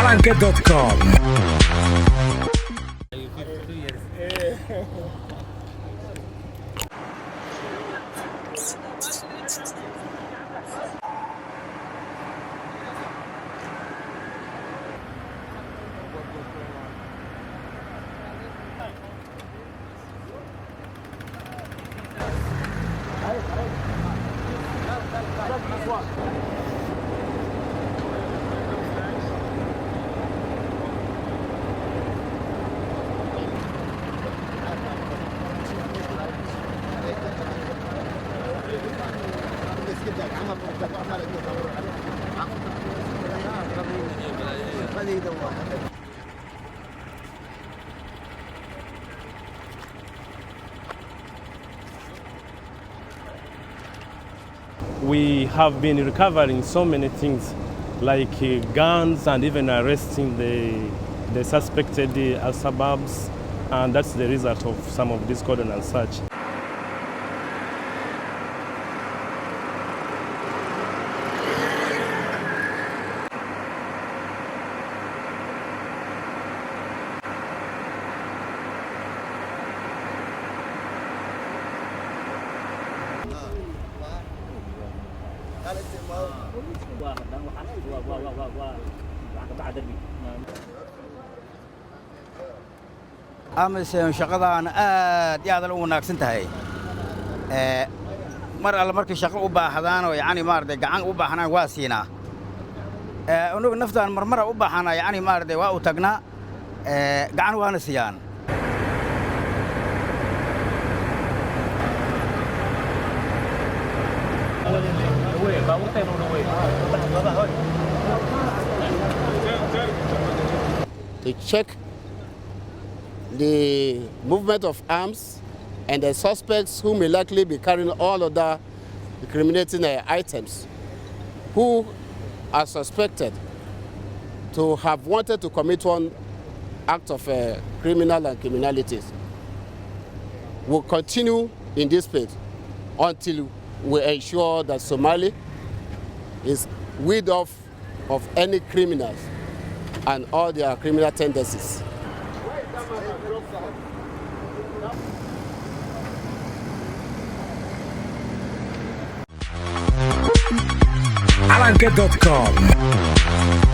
Habeenkii.com. We have been recovering so many things like guns and even arresting the suspected al-Shabaabs, and that's the result of some of this cordon and such. أمس شغلان يا ذا الوناكسن تهاي مرة مركي شغل أوبا حضانة يعني مارد جعان أوبا حنا واسينا ونو نفتح مرة أوبا حنا يعني مارد وأوتقنا جعان وانسيان to check the movement of arms and the suspects who may likely be carrying all other incriminating items who are suspected to have wanted to commit one act of criminal and criminalities. We'll continue in this space until we ensure that Somali is rid of any criminals and all their criminal tendencies. Habeenkii.com.